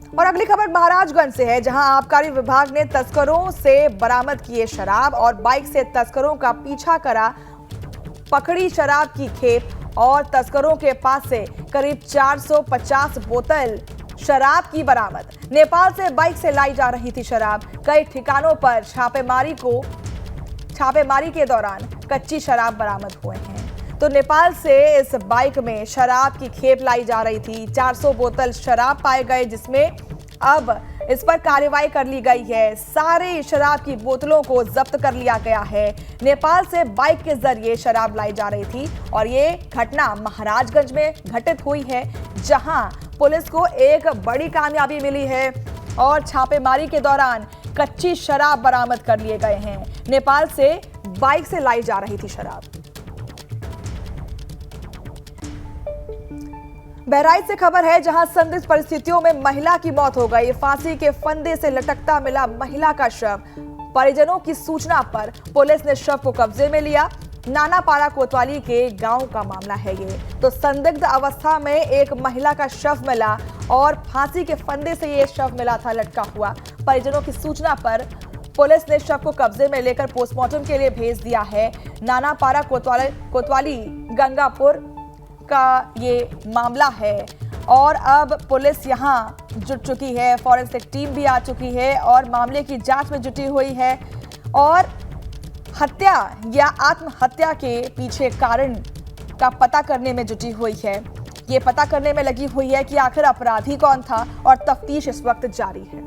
और अगली खबर महाराजगंज से है, जहां आबकारी विभाग ने तस्करों से बरामद किए शराब और बाइक से तस्करों का पीछा करा, पकड़ी शराब की खेप और तस्करों के पास से करीब 450 बोतल शराब की बरामद। नेपाल से बाइक से लाई जा रही थी शराब। कई ठिकानों पर छापेमारी के दौरान कच्ची शराब बरामद हुए हैं। तो नेपाल से इस बाइक में शराब की खेप लाई जा रही थी। 400 बोतल शराब पाए गए, जिसमें अब इस पर कार्रवाई कर ली गई है। सारे शराब की बोतलों को जब्त कर लिया गया है। नेपाल से बाइक के जरिए शराब लाई जा रही थी और ये घटना महाराजगंज में घटित हुई है, जहां पुलिस को एक बड़ी कामयाबी मिली है और छापेमारी के दौरान कच्ची शराब बरामद कर लिए गए हैं। नेपाल से बाइक से लाई जा रही थी शराब। बहराइच से खबर है, जहां संदिग्ध परिस्थितियों में महिला की मौत हो गई। फांसी के फंदे से लटकता मिला महिला का शव। परिजनों की सूचना पर पुलिस ने शव को कब्जे में लिया। नानापाड़ा कोतवाली के गांव का मामला है ये। तो संदिग्ध अवस्था में एक महिला का शव मिला और फांसी के फंदे से ये शव मिला था लटका हुआ। परिजनों की सूचना पर पुलिस ने शव को कब्जे में लेकर पोस्टमार्टम के लिए भेज दिया है। नानापाड़ा कोतवाली गंगापुर का ये मामला है और अब पुलिस यहां जुट चुकी है। फॉरेंसिक टीम भी आ चुकी है और मामले की जांच में जुटी हुई है और हत्या या आत्महत्या के पीछे कारण का पता करने में जुटी हुई है। ये पता करने में लगी हुई है कि आखिर अपराधी कौन था और तफ्तीश इस वक्त जारी है।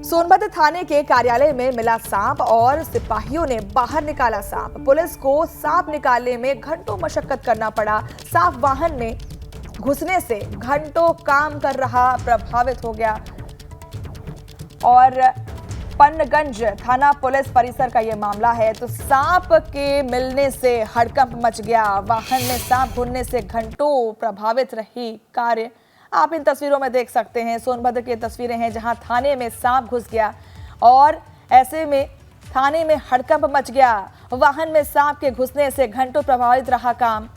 सोनभद्र थाने के कार्यालय में मिला सांप और सिपाहियों ने बाहर निकाला सांप। पुलिस को सांप निकालने में घंटों मशक्कत करना पड़ा। सांप वाहन में घुसने से घंटों काम कर रहा प्रभावित हो गया। और पन्नगंज थाना पुलिस परिसर का यह मामला है। तो सांप के मिलने से हड़कंप मच गया। वाहन में सांप घुसने से घंटों प्रभावित रही कार्य। आप इन तस्वीरों में देख सकते हैं, सोनभद्र की तस्वीरें हैं, जहां थाने में सांप घुस गया और ऐसे में थाने में हड़कंप मच गया। वाहन में सांप के घुसने से घंटों प्रभावित रहा काम।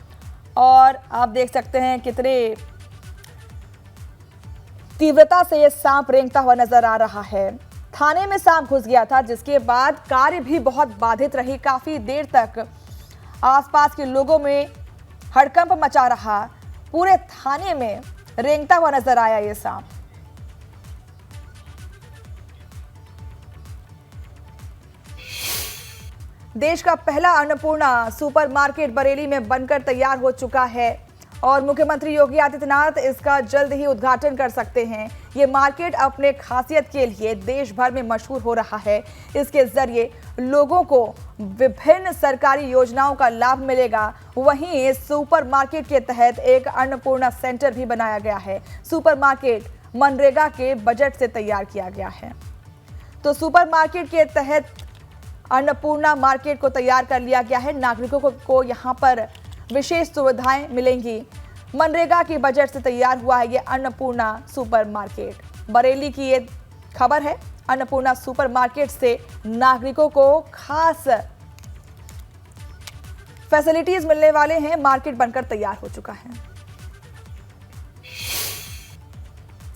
और आप देख सकते हैं कितने तीव्रता से ये सांप रेंगता हुआ नजर आ रहा है। थाने में सांप घुस गया था, जिसके बाद कार्य भी बहुत बाधित रही। काफी देर तक आसपास के लोगों में हड़कंप मचा रहा। पूरे थाने में रेंगता हुआ नजर आया ये सांप। देश का पहला अन्नपूर्णा सुपरमार्केट बरेली में बनकर तैयार हो चुका है और मुख्यमंत्री योगी आदित्यनाथ इसका जल्द ही उद्घाटन कर सकते हैं। ये मार्केट अपने खासियत के लिए देश भर में मशहूर हो रहा है। इसके जरिए लोगों को विभिन्न सरकारी योजनाओं का लाभ मिलेगा। वहीं इस सुपरमार्केट के तहत एक अन्नपूर्णा सेंटर भी बनाया गया है। सुपरमार्केट मनरेगा के बजट से तैयार किया गया है। तो सुपरमार्केट के तहत अन्नपूर्णा मार्केट को तैयार कर लिया गया है। नागरिकों को यहाँ पर विशेष सुविधाएं मिलेंगी। मनरेगा के बजट से तैयार हुआ है ये अन्नपूर्णा सुपरमार्केट। बरेली की ये खबर है। अन्नपूर्णा सुपरमार्केट से नागरिकों को खास फैसिलिटीज मिलने वाले हैं। मार्केट बनकर तैयार हो चुका है।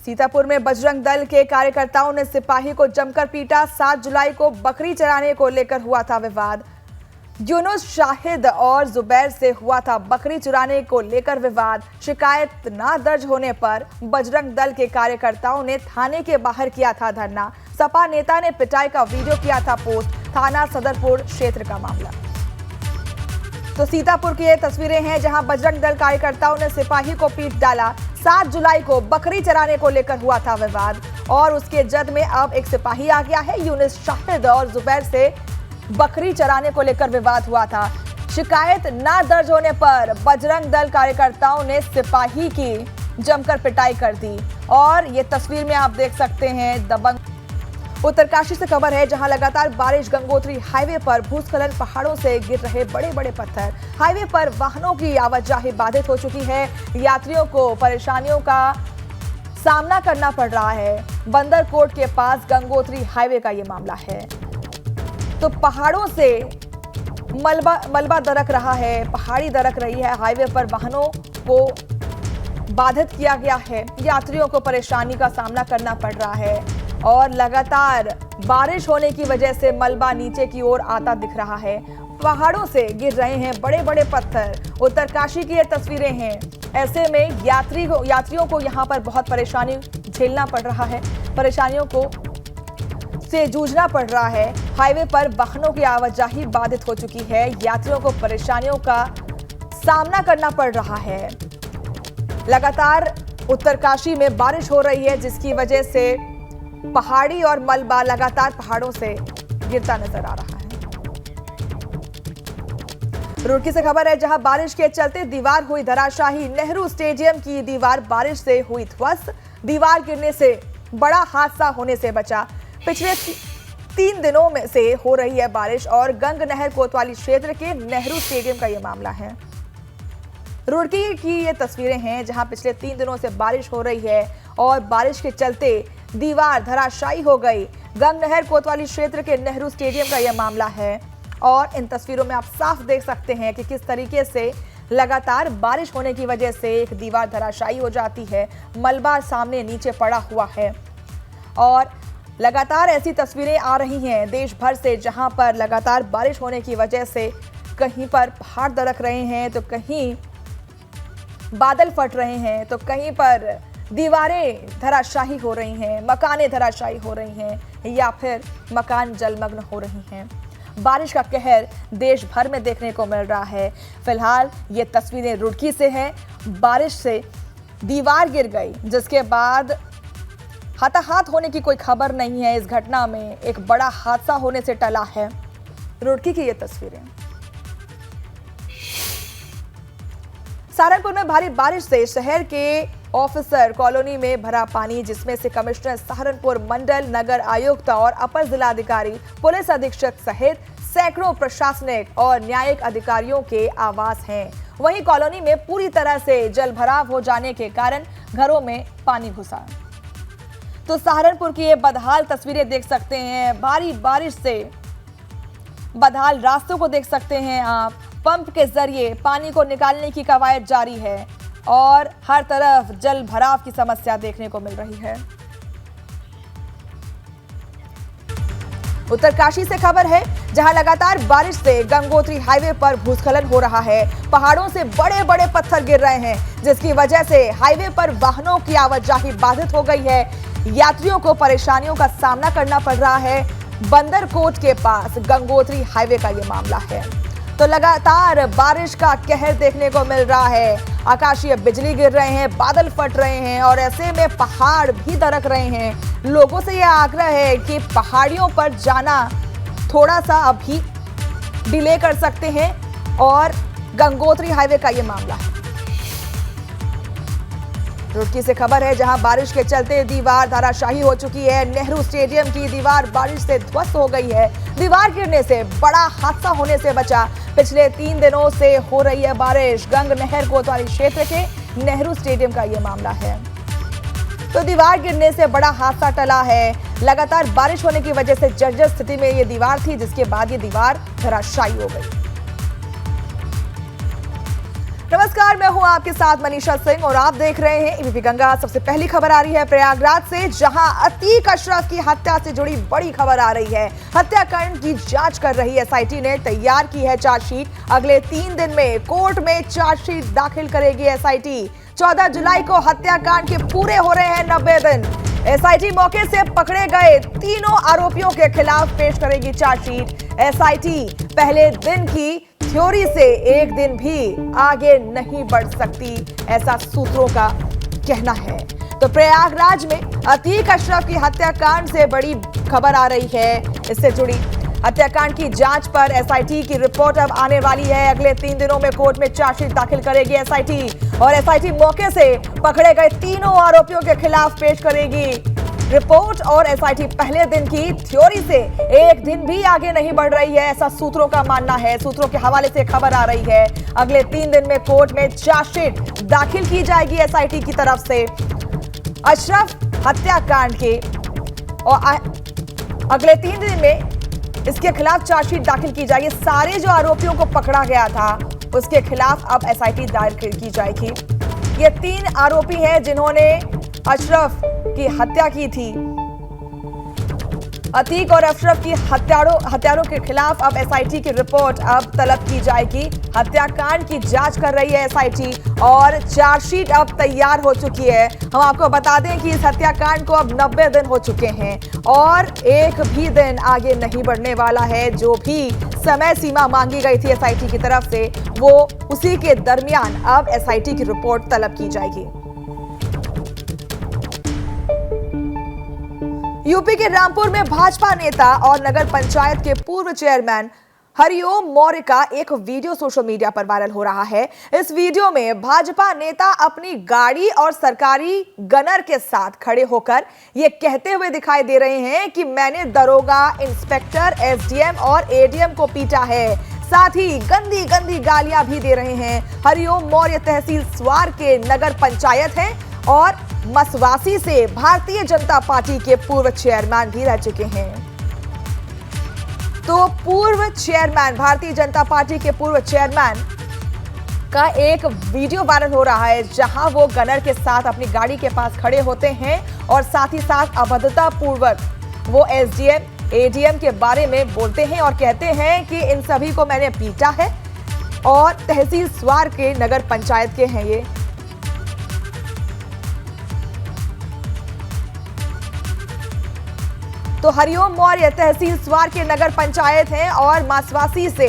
सीतापुर में बजरंग दल के कार्यकर्ताओं ने सिपाही को जमकर पीटा। 7 जुलाई को बकरी चराने को लेकर हुआ था विवाद। यूनुस, शाहिद और जुबैर से हुआ था बकरी चुराने को लेकर विवाद। शिकायत ना दर्ज होने पर बजरंग दल के कार्यकर्ताओं ने थाने के बाहर किया था धरना। सपा नेता ने पिटाई का वीडियो किया था पोस्ट। थाना सदरपुर क्षेत्र का मामला। तो सीतापुर की ये तस्वीरें हैं, जहां बजरंग दल कार्यकर्ताओं ने सिपाही को पीट डाला। 7 जुलाई को बकरी चराने को लेकर हुआ था विवाद और उसके जद में अब एक सिपाही आ गया है। यूनुस, शाहिद और जुबैर से बकरी चराने को लेकर विवाद हुआ था। शिकायत ना दर्ज होने पर बजरंग दल कार्यकर्ताओं ने सिपाही की जमकर पिटाई कर दी और ये तस्वीर में आप देख सकते हैं दबंग। उत्तरकाशी से खबर है, जहां लगातार बारिश। गंगोत्री हाईवे पर भूस्खलन, पहाड़ों से गिर रहे बड़े बड़े पत्थर। हाईवे पर वाहनों की आवाजाही बाधित हो चुकी है। यात्रियों को परेशानियों का सामना करना पड़ रहा है। बंदरकोट के पास गंगोत्री हाईवे का ये मामला है। तो पहाड़ों से मलबा दरक रहा है, पहाड़ी दरक रही है। हाईवे पर वाहनों को बाधित किया गया है। यात्रियों को परेशानी का सामना करना पड़ रहा है और लगातार बारिश होने की वजह से मलबा नीचे की ओर आता दिख रहा है। पहाड़ों से गिर रहे हैं बड़े बड़े पत्थर। उत्तरकाशी की ये तस्वीरें हैं। ऐसे में यात्रियों को यहाँ पर बहुत परेशानी झेलना पड़ रहा है, परेशानियों को से जूझना पड़ रहा है। हाईवे पर वाहनों की आवाजाही बाधित हो चुकी है। यात्रियों को परेशानियों का सामना करना पड़ रहा है। लगातार उत्तरकाशी में बारिश हो रही है, जिसकी वजह से पहाड़ी और मलबा लगातार पहाड़ों से गिरता नजर आ रहा है। रुड़की से खबर है, जहां बारिश के चलते दीवार हुई धराशाही। नेहरू स्टेडियम की दीवार बारिश से हुई ध्वस्त। दीवार गिरने से बड़ा हादसा होने से बचा। पिछले 3 दिनों में से हो रही है बारिश और गंग नहर कोतवाली क्षेत्र के नेहरू स्टेडियम का यह मामला है। रुड़की की ये तस्वीरें हैं, जहां पिछले 3 दिनों से बारिश हो रही है और बारिश के चलते दीवार धराशायी हो गई। गंग नहर कोतवाली क्षेत्र के नेहरू स्टेडियम का यह मामला है और इन तस्वीरों में आप साफ देख सकते हैं कि किस तरीके से लगातार बारिश होने की वजह से एक दीवार धराशायी हो जाती है। मलबा सामने नीचे पड़ा हुआ है और लगातार ऐसी तस्वीरें आ रही हैं देश भर से, जहां पर लगातार बारिश होने की वजह से कहीं पर पहाड़ दरक रहे हैं, तो कहीं बादल फट रहे हैं, तो कहीं पर दीवारें धराशायी हो रही हैं, मकानें धराशायी हो रही हैं या फिर मकान जलमग्न हो रही हैं। बारिश का कहर देश भर में देखने को मिल रहा है। फिलहाल ये तस्वीरें रुड़की से हैं। बारिश से दीवार गिर गई, जिसके बाद हताहत होने की कोई खबर नहीं है। इस घटना में एक बड़ा हादसा होने से टला है। रुड़की की ये तस्वीरें। सहारनपुर में भारी बारिश से शहर के ऑफिसर कॉलोनी में भरा पानी, जिसमें से कमिश्नर सहारनपुर मंडल, नगर आयुक्त और अपर जिलाधिकारी, पुलिस अधीक्षक सहित सैकड़ों प्रशासनिक और न्यायिक अधिकारियों के आवास हैं। वहीं कॉलोनी में पूरी तरह से जलभराव हो जाने के कारण घरों में पानी घुसा। तो सहारनपुर की ये बदहाल तस्वीरें देख सकते हैं। भारी बारिश से बदहाल रास्तों को देख सकते हैं आप। पंप के जरिए पानी को निकालने की कवायद जारी है और हर तरफ जल भराव की समस्या देखने को मिल रही है। उत्तरकाशी से खबर है, जहां लगातार बारिश से गंगोत्री हाईवे पर भूस्खलन हो रहा है। पहाड़ों से बड़े बड़े पत्थर गिर रहे हैं, जिसकी वजह से हाईवे पर वाहनों की आवाजाही बाधित हो गई है। यात्रियों को परेशानियों का सामना करना पड़ रहा है। बंदरकोट के पास गंगोत्री हाईवे का यह मामला है। तो लगातार बारिश का कहर देखने को मिल रहा है। आकाशीय बिजली गिर रहे हैं, बादल फट रहे हैं और ऐसे में पहाड़ भी दरक रहे हैं। लोगों से यह आग्रह है कि पहाड़ियों पर जाना थोड़ा सा अभी डिले कर सकते हैं और गंगोत्री हाईवे का यह मामला है। रुड़की से खबर है, जहां बारिश के चलते दीवार धराशायी हो चुकी है। नेहरू स्टेडियम की दीवार बारिश से ध्वस्त हो गई है। दीवार गिरने से बड़ा हादसा होने से बचा। पिछले 3 दिनों से हो रही है बारिश। गंग नहर कोतवाली क्षेत्र के नेहरू स्टेडियम का यह मामला है। तो दीवार गिरने से बड़ा हादसा टला है। लगातार बारिश होने की वजह से जर्जर स्थिति में ये दीवार थी, जिसके बाद ये दीवार धराशायी हो गई। नमस्कार, मैं हूं आपके साथ मनीषा सिंह और आप देख रहे हैं एबीपी गंगा। सबसे पहली खबर आ रही है प्रयागराज से, जहां अतीक अशरफ की हत्या से जुड़ी बड़ी खबर आ रही है। हत्याकांड की जांच कर रही एसआईटी ने तैयार की है चार्जशीट। अगले 3 दिन में कोर्ट में चार्जशीट दाखिल करेगी एसआईटी। 14 जुलाई को हत्याकांड के पूरे हो रहे हैं 90 दिन। एसआईटी मौके से पकड़े गए तीनों आरोपियों के खिलाफ पेश करेगी चार्जशीट। एसआईटी पहले दिन की थ्योरी से एक दिन भी आगे नहीं बढ़ सकती, ऐसा सूत्रों का कहना है। तो प्रयागराज में अतीक अशरफ की हत्याकांड से बड़ी खबर आ रही है। इससे जुड़ी हत्याकांड की जांच पर एसआईटी की रिपोर्ट अब आने वाली है। अगले 3 दिनों में कोर्ट में चार्जशीट दाखिल करेगी एसआईटी और एसआईटी मौके से पकड़े गए तीनों आरोपियों के खिलाफ पेश करेगी रिपोर्ट। और एसआईटी पहले दिन की थ्योरी से एक दिन भी आगे नहीं बढ़ रही है, ऐसा सूत्रों का मानना है। सूत्रों के हवाले से खबर आ रही है, अगले 3 दिन में कोर्ट में चार्जशीट दाखिल की जाएगी एसआईटी की तरफ से अशरफ हत्याकांड के, और अगले 3 दिन में इसके खिलाफ चार्जशीट दाखिल की जाएगी। सारे जो आरोपियों को पकड़ा गया था उसके खिलाफ अब एसआईटी दायर की जाएगी। ये 3 आरोपी हैं जिन्होंने अशरफ की हत्या की थी। अतीक और अशरफ की हत्यारों के खिलाफ अब एसआईटी की रिपोर्ट अब तलब की जाएगी। हत्याकांड की जांच कर रही है एसआईटी और चार्जशीट अब तैयार हो चुकी है। हम आपको बता दें कि इस हत्याकांड को अब 90 दिन हो चुके हैं और एक भी दिन आगे नहीं बढ़ने वाला है। जो भी समय सीमा मांगी गई थी एसआईटी की तरफ से, वो उसी के दरमियान अब एसआईटी की रिपोर्ट तलब की जाएगी। यूपी के रामपुर में भाजपा नेता और नगर पंचायत के पूर्व चेयरमैन हरिओम मौर्य का एक वीडियो सोशल मीडिया पर वायरल हो रहा है। इस वीडियो में भाजपा नेता अपनी गाड़ी और सरकारी गनर के साथ खड़े होकर ये कहते हुए दिखाई दे रहे हैं कि मैंने दरोगा, इंस्पेक्टर, एसडीएम और एडीएम को पीटा है। साथ ही गंदी गंदी गालियां भी दे रहे हैं। हरिओम मौर्य तहसील स्वार के नगर पंचायत हैं और मसवासी से भारतीय जनता पार्टी के पूर्व चेयरमैन भी रह चुके हैं। तो पूर्व चेयरमैन, भारतीय जनता पार्टी के पूर्व चेयरमैन का एक वीडियो वायरल हो रहा है जहां वो गनर के साथ अपनी गाड़ी के पास खड़े होते हैं और साथ ही साथ अभद्रता पूर्वक वो एसडीएम, एडीएम के बारे में बोलते हैं और कहते हैं कि इन सभी को मैंने पीटा है और तहसील स्वार के नगर पंचायत के हैं ये। तो हरिओम मौर्य तहसील स्वार के नगर पंचायत हैं और मसवासी से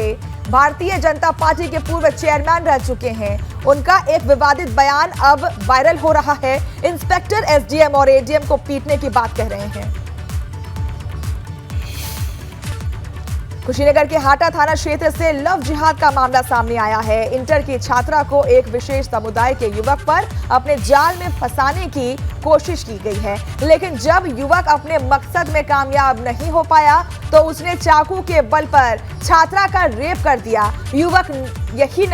भारतीय जनता पार्टी के पूर्व चेयरमैन रह चुके हैं। उनका एक विवादित बयान अब वायरल हो रहा है। इंस्पेक्टर, एसडीएम और एडीएम को पीटने की बात कह रहे हैं। कुशीनगर के हाटा थाना क्षेत्र से लव जिहाद का मामला सामने आया है। इंटर की छात्रा को एक विशेष समुदाय के युवक पर अपने जाल में फंसाने की कोशिश की गई है, लेकिन जब युवक अपने मकसद में कामयाब नहीं हो पाया तो उसने चाकू के बल पर छात्रा का रेप कर दिया। युवक यही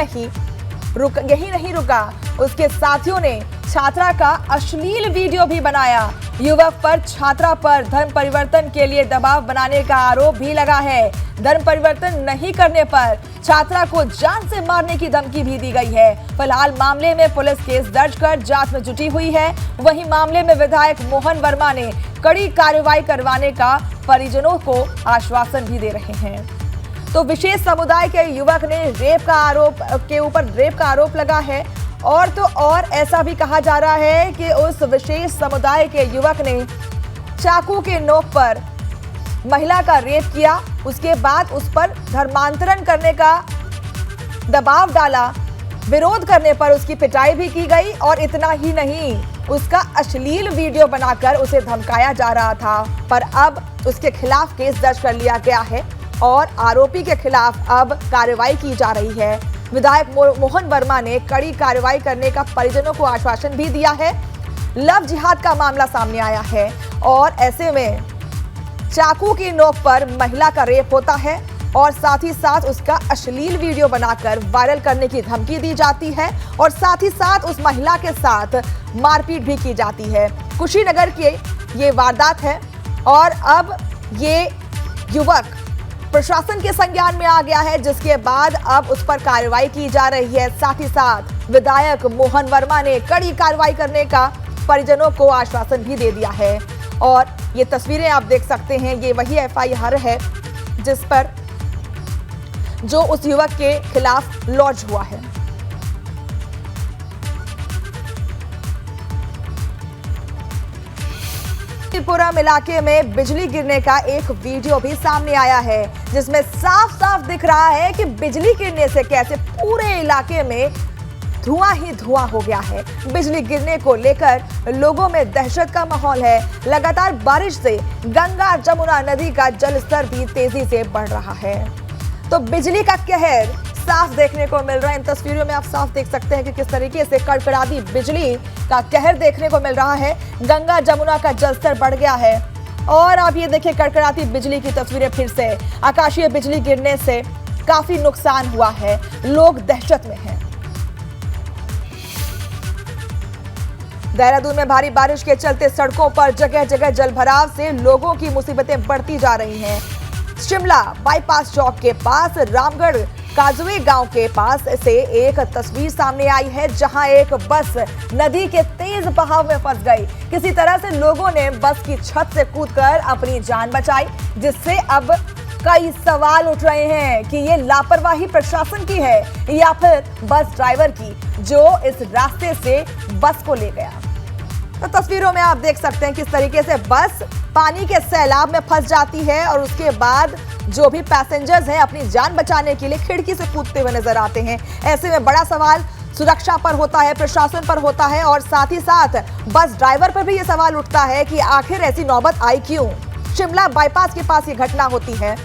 नहीं रुका, उसके साथियों ने छात्रा का अश्लील वीडियो भी बनाया। युवक पर छात्रा पर धर्म परिवर्तन के लिए दबाव बनाने का आरोप भी लगा है। धर्म परिवर्तन नहीं करने पर छात्रा को जान से मारने की धमकी भी दी गई है। फिलहाल मामले में पुलिस केस दर्ज कर जांच में जुटी हुई है। वहीं मामले में विधायक मोहन वर्मा ने कड़ी कार्रवाई करवाने का परिजनों को आश्वासन भी दे रहे हैं। तो विशेष समुदाय के युवक ने रेप का आरोप लगा है और तो और ऐसा भी कहा जा रहा है कि उस विशेष समुदाय के युवक ने चाकू के नोक पर महिला का रेप किया, उसके बाद उस पर धर्मांतरण करने का दबाव डाला, विरोध करने पर उसकी पिटाई भी की गई और इतना ही नहीं, उसका अश्लील वीडियो बनाकर उसे धमकाया जा रहा था। पर अब उसके खिलाफ केस दर्ज कर लिया गया है और आरोपी के खिलाफ अब कार्रवाई की जा रही है। विधायक मोहन वर्मा ने कड़ी कार्रवाई करने का परिजनों को आश्वासन भी दिया है। लव जिहाद का मामला सामने आया है और ऐसे में चाकू की नोक पर महिला का रेप होता है और साथ ही साथ उसका अश्लील वीडियो बनाकर वायरल करने की धमकी दी जाती है और साथ ही साथ उस महिला के साथ मारपीट भी की जाती है। कुशीनगर के ये वारदात है और अब ये युवक प्रशासन के संज्ञान में आ गया है, जिसके बाद अब उस पर कार्रवाई की जा रही है। साथ ही साथ विधायक मोहन वर्मा ने कड़ी कार्रवाई करने का परिजनों को आश्वासन भी दे दिया है। और ये तस्वीरें आप देख सकते हैं, ये वही एफआईआर है जिस पर जो उस युवक के खिलाफ लॉन्च हुआ है। त्रिपुरा इलाके में बिजली गिरने का एक वीडियो भी सामने आया है, जिसमें साफ साफ दिख रहा है कि बिजली गिरने से कैसे पूरे इलाके में धुआं ही धुआं हो गया है। बिजली गिरने को लेकर लोगों में दहशत का माहौल है। लगातार बारिश से गंगा जमुना नदी का जलस्तर भी तेजी से बढ़ रहा है। तो बिजली का कहर साफ देखने को मिल रहा है। इन तस्वीरों में आप साफ देख सकते हैं कि किस तरीके से कड़कड़ाती बिजली का कहर देखने को मिल रहा है। गंगा जमुना का जलस्तर बढ़ गया है और आप ये देखिए कड़कड़ाती बिजली की तस्वीरें फिर से। आकाशीय बिजली गिरने से काफी नुकसान हुआ है, लोग दहशत में हैं। देहरादून में भारी बारिश के चलते सड़कों पर जगह जगह जलभराव से लोगों की मुसीबतें बढ़ती जा रही हैं। शिमला बाईपास चौक के पास रामगढ़ काजुए गांव के पास से एक तस्वीर सामने आई है, जहां एक बस नदी के तेज बहाव में फंस गई। किसी तरह से लोगों ने बस की छत से कूदकर अपनी जान बचाई, जिससे अब कई सवाल उठ रहे हैं कि ये लापरवाही प्रशासन की है या फिर बस ड्राइवर की, जो इस रास्ते से बस को ले गया। तो तस्वीरों में आप देख सकते हैं किस तरीके से बस पानी के सैलाब में फंस जाती है और उसके बाद जो भी पैसेंजर्स हैं अपनी जान बचाने के लिए खिड़की से कूदते हुए नजर आते हैं। ऐसे में बड़ा सवाल सुरक्षा पर होता है, प्रशासन पर होता है और साथ ही साथ बस ड्राइवर पर भी ये सवाल उठता है कि आखिर ऐसी नौबत आई क्यों। शिमला बाईपास के पास ये घटना होती है।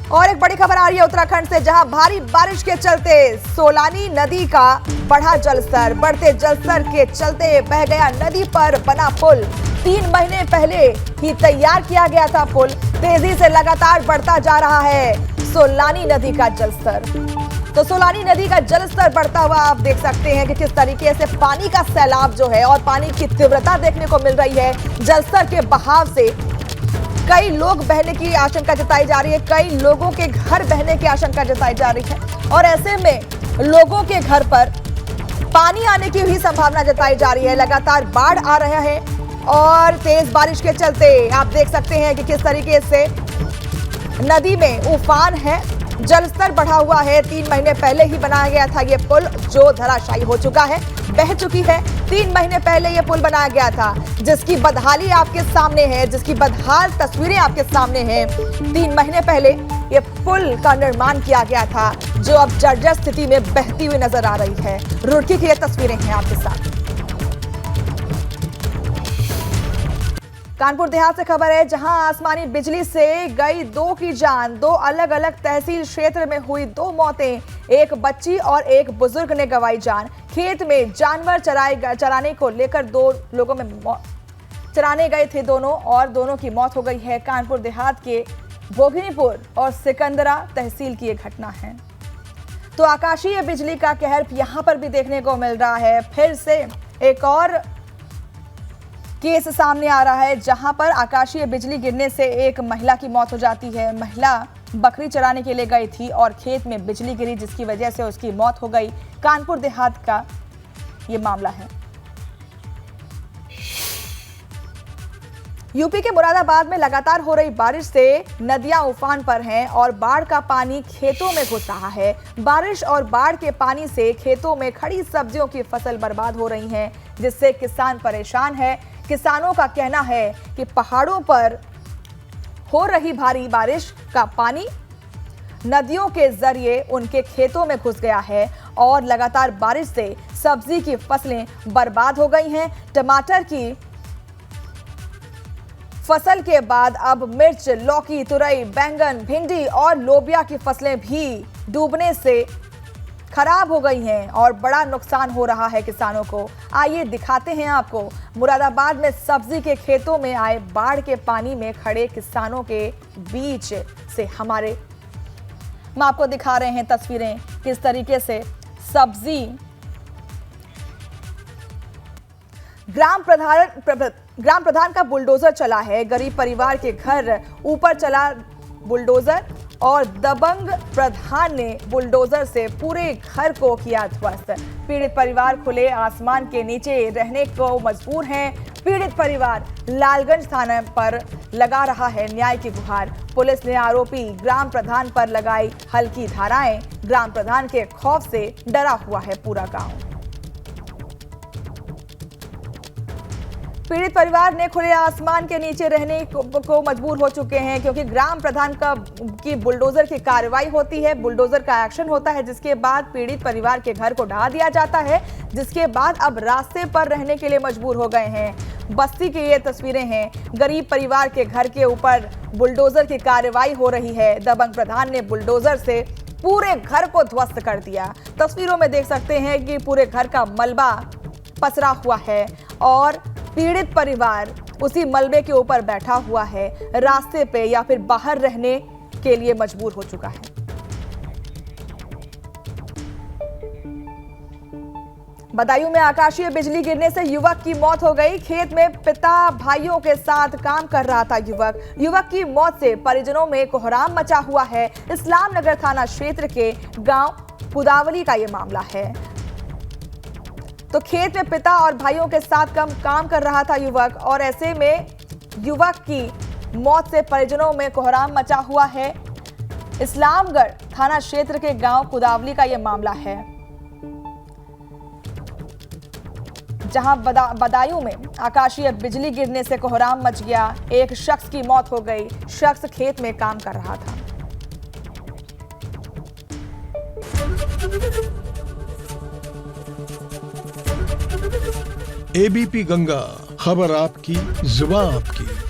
और एक बड़ी खबर आ रही है उत्तराखंड से, जहां भारी बारिश के चलते सोलानी नदी का बढ़ा जलस्तर। बढ़ते जलस्तर के चलते बह गया नदी पर बना पुल। 3 महीने पहले ही तैयार किया गया था पुल, तेजी से लगातार बढ़ता जा रहा है सोलानी नदी का जलस्तर। तो सोलानी नदी का जलस्तर बढ़ता हुआ आप देख सकते हैं कि किस तरीके से पानी का सैलाब जो है और पानी की तीव्रता देखने को मिल रही है। जलस्तर के बहाव से कई लोग बहने की आशंका जताई जा रही है, कई लोगों के घर बहने की आशंका जताई जा रही है और ऐसे में लोगों के घर पर पानी आने की भी संभावना जताई जा रही है। लगातार बाढ़ आ रहा है और तेज बारिश के चलते आप देख सकते हैं कि किस तरीके से नदी में उफान है, जलस्तर बढ़ा हुआ है। 3 महीने पहले ही बनाया गया था ये पुल, जो धराशायी हो चुका है, बह चुकी है। 3 महीने पहले ये पुल बनाया गया था, जिसकी बदहाली आपके सामने है, जिसकी बदहाल तस्वीरें आपके सामने हैं। 3 महीने पहले ये पुल का निर्माण किया गया था, जो अब जर्जर स्थिति में बहती हुई नजर आ रही है। रुड़की की ये तस्वीरें हैं आपके साथ। कानपुर देहात से खबर है, जहां आसमानी बिजली से गई 2 की जान। 2 अलग अलग तहसील क्षेत्र में हुई 2 मौतें, एक बच्ची और एक बुजुर्ग ने गंवाई जान। खेत में जानवर चराने को लेकर 2 लोगों में चराने गए थे दोनों, और दोनों की मौत हो गई है। कानपुर देहात के भोगिनीपुर और सिकंदरा तहसील की एक घटना है। तो आकाशीय बिजली का कहर यहां पर भी देखने को मिल रहा है। फिर से एक और केस सामने आ रहा है, जहां पर आकाशीय बिजली गिरने से एक महिला की मौत हो जाती है। महिला बकरी चराने के लिए गई थी और खेत में बिजली गिरी, जिसकी वजह से उसकी मौत हो गई। कानपुर देहात का ये मामला है। यूपी के मुरादाबाद में लगातार हो रही बारिश से नदियां उफान पर हैं और बाढ़ का पानी खेतों में घुस रहा है। बारिश और बाढ़ के पानी से खेतों में खड़ी सब्जियों की फसल बर्बाद हो रही है, जिससे किसान परेशान है। किसानों का कहना है कि पहाड़ों पर हो रही भारी बारिश का पानी नदियों के जरिए उनके खेतों में घुस गया है और लगातार बारिश से सब्जी की फसलें बर्बाद हो गई हैं। टमाटर की फसल के बाद अब मिर्च, लौकी, तुरई, बैंगन, भिंडी और लोबिया की फसलें भी डूबने से खराब हो गई हैं और बड़ा नुकसान हो रहा है किसानों को। आइए दिखाते हैं आपको मुरादाबाद में सब्जी के खेतों में आए बाढ़ के पानी में खड़े किसानों के बीच से हम आपको दिखा रहे हैं तस्वीरें, किस तरीके से सब्जी ग्राम प्रधान का बुलडोजर चला है। गरीब परिवार के घर ऊपर चला बुलडोजर और दबंग प्रधान ने बुलडोजर से पूरे घर को किया ध्वस्त। पीड़ित परिवार खुले आसमान के नीचे रहने को मजबूर हैं। पीड़ित परिवार लालगंज थाने पर लगा रहा है न्याय की गुहार। पुलिस ने आरोपी ग्राम प्रधान पर लगाई हल्की धाराएं। ग्राम प्रधान के खौफ से डरा हुआ है पूरा गांव। पीड़ित परिवार ने खुले आसमान के नीचे रहने को मजबूर हो चुके हैं, क्योंकि ग्राम प्रधान की बुलडोजर की कार्रवाई होती है, बुलडोजर का एक्शन होता है, जिसके बाद पीड़ित परिवार के घर को ढा दिया जाता है, जिसके बाद अब रास्ते पर रहने के लिए मजबूर हो गए हैं। बस्ती की ये तस्वीरें हैं, गरीब परिवार के घर के ऊपर बुलडोजर की कार्रवाई हो रही है। दबंग प्रधान ने बुलडोजर से पूरे घर को ध्वस्त कर दिया। तस्वीरों में देख सकते हैं कि पूरे घर का मलबा पसरा हुआ है और पीड़ित परिवार उसी मलबे के ऊपर बैठा हुआ है, रास्ते पे या फिर बाहर रहने के लिए मजबूर हो चुका है। बदायूं में आकाशीय बिजली गिरने से युवक की मौत हो गई। खेत में पिता भाइयों के साथ काम कर रहा था युवक की मौत से परिजनों में कोहराम मचा हुआ है। इस्लाम नगर थाना क्षेत्र के गांव कुदावली का यह मामला है। तो खेत में पिता और भाइयों के साथ काम कर रहा था युवक और ऐसे में युवक की मौत से परिजनों में कोहराम मचा हुआ है। इस्लामगढ़ थाना क्षेत्र के गांव कुदावली का यह मामला है, जहां बदायूं में आकाशीय बिजली गिरने से कोहराम मच गया। एक शख्स की मौत हो गई। शख्स खेत में काम कर रहा था। एबीपी गंगा, खबर आपकी, जुबान आपकी।